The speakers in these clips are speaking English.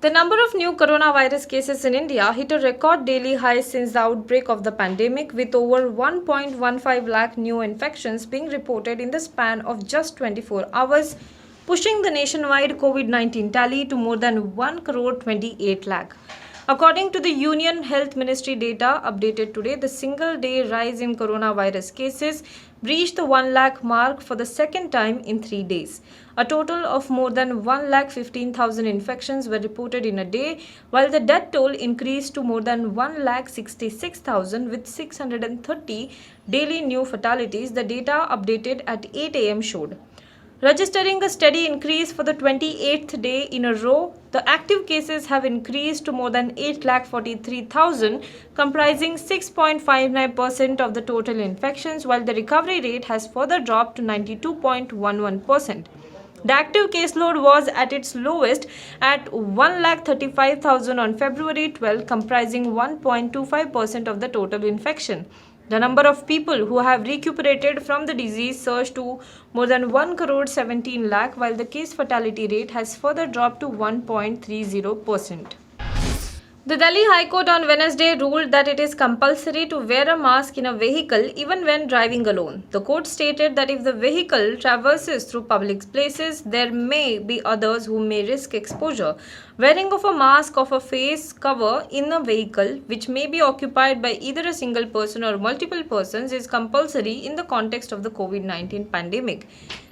The number of new coronavirus cases in India hit a record daily high since the outbreak of the pandemic, with over 1.15 lakh new infections being reported in the span of just 24 hours, pushing the nationwide COVID-19 tally to more than 1 crore 28 lakh. According to the Union Health Ministry data updated today, the single-day rise in coronavirus cases breached the 1 lakh mark for the second time in 3 days. A total of more than 1,15,000 infections were reported in a day, while the death toll increased to more than 1,66,000 with 630 daily new fatalities, the data updated at 8 am showed. Registering a steady increase for the 28th day in a row, the active cases have increased to more than 8,43,000, comprising 6.59% of the total infections, while the recovery rate has further dropped to 92.11%. The active caseload was at its lowest at 1,35,000 on February 12, comprising 1.25% of the total infection. The number of people who have recuperated from the disease surged to more than 1 crore 17 lakh, while the case fatality rate has further dropped to 1.30%. The Delhi High Court on Wednesday ruled that it is compulsory to wear a mask in a vehicle even when driving alone. The court stated that if the vehicle traverses through public places, there may be others who may risk exposure. Wearing of a mask of a face cover in a vehicle, which may be occupied by either a single person or multiple persons, is compulsory in the context of the COVID-19 pandemic.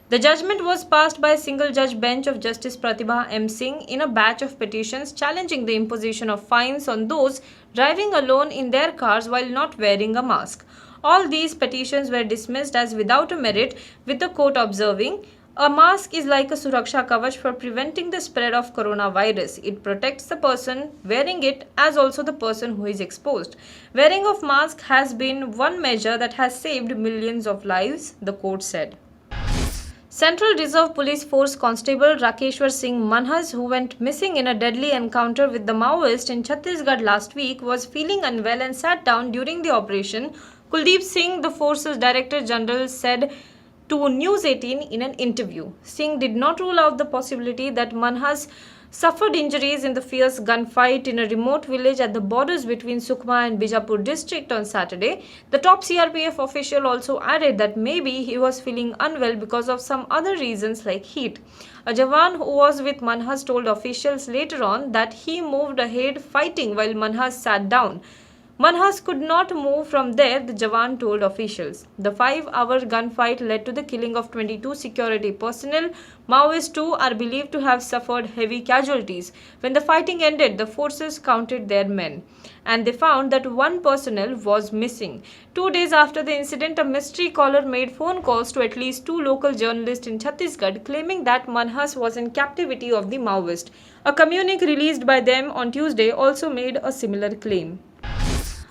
The judgment was passed by a single-judge bench of Justice Pratibha M. Singh in a batch of petitions challenging the imposition of fines on those driving alone in their cars while not wearing a mask. All these petitions were dismissed as without a merit, with the court observing, "A mask is like a Suraksha Kavach for preventing the spread of coronavirus. It protects the person wearing it as also the person who is exposed. Wearing of mask has been one measure that has saved millions of lives," the court said. Central Reserve Police Force Constable Rakeshwar Singh Manhas, who went missing in a deadly encounter with the Maoist in Chhattisgarh last week, was feeling unwell and sat down during the operation, Kuldeep Singh, the force's Director General, said to News 18 in an interview. Singh did not rule out the possibility that Manhas suffered injuries in the fierce gunfight in a remote village at the borders between Sukhma and Bijapur district on Saturday. The top CRPF official also added that maybe he was feeling unwell because of some other reasons like heat. A Jawan who was with Manhas told officials later on that he moved ahead fighting while Manhas sat down. Manhas could not move from there, the Jawan told officials. The 5-hour gunfight led to the killing of 22 security personnel. Maoists too are believed to have suffered heavy casualties. When the fighting ended, the forces counted their men, and they found that one personnel was missing. 2 days after the incident, a mystery caller made phone calls to at least 2 local journalists in Chhattisgarh, claiming that Manhas was in captivity of the Maoist. A communique released by them on Tuesday also made a similar claim.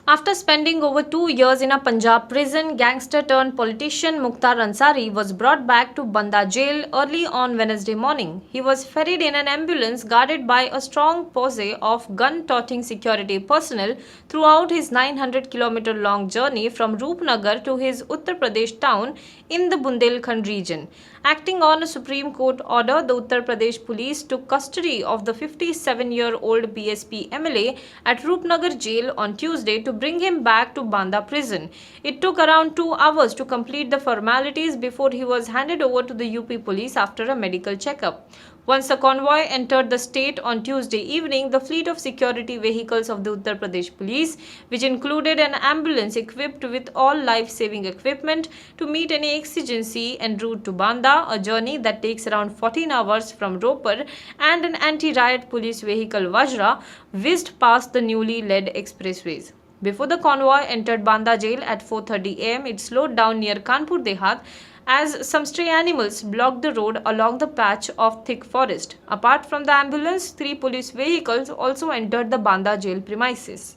After spending over 2 years in a Punjab prison, gangster-turned-politician Mukhtar Ansari was brought back to Banda jail early on Wednesday morning. He was ferried in an ambulance guarded by a strong posse of gun-toting security personnel throughout his 900-kilometer-long journey from Roopnagar to his Uttar Pradesh town in the Bundelkhand region. Acting on a Supreme Court order, the Uttar Pradesh police took custody of the 57-year-old BSP MLA at Roopnagar jail on Tuesday to bring him back to Banda prison. It took around 2 hours to complete the formalities before he was handed over to the UP police after a medical checkup. Once the convoy entered the state on Tuesday evening, the fleet of security vehicles of the Uttar Pradesh police, which included an ambulance equipped with all life-saving equipment to meet any exigency en route to Banda, a journey that takes around 14 hours from Ropar, and an anti-riot police vehicle Vajra whizzed past the newly laid expressways. Before the convoy entered Banda jail at 4:30 am, it slowed down near Kanpur Dehat as some stray animals blocked the road along the patch of thick forest. Apart from the ambulance, 3 police vehicles also entered the Banda jail premises.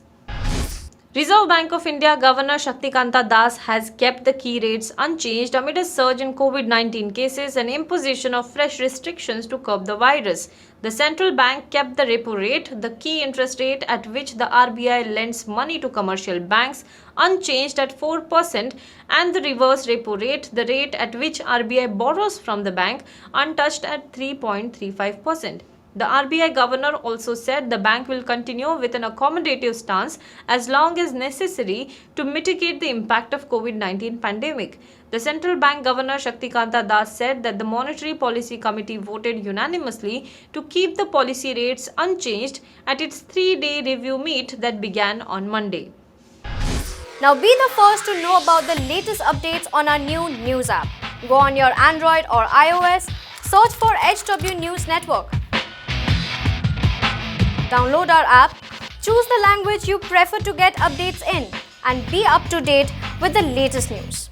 Reserve Bank of India Governor Shaktikanta Das has kept the key rates unchanged amid a surge in COVID-19 cases and imposition of fresh restrictions to curb the virus. The central bank kept the repo rate, the key interest rate at which the RBI lends money to commercial banks, unchanged at 4%, and the reverse repo rate, the rate at which RBI borrows from the bank, untouched at 3.35%. The RBI governor also said the bank will continue with an accommodative stance as long as necessary to mitigate the impact of COVID-19 pandemic. The central bank governor Shaktikanta Das said that the Monetary Policy Committee voted unanimously to keep the policy rates unchanged at its 3-day review meet that began on Monday. Now be the first to know about the latest updates on our new news app. Go on your Android or iOS, search for HW News Network. Download our app, choose the language you prefer to get updates in, and be up to date with the latest news.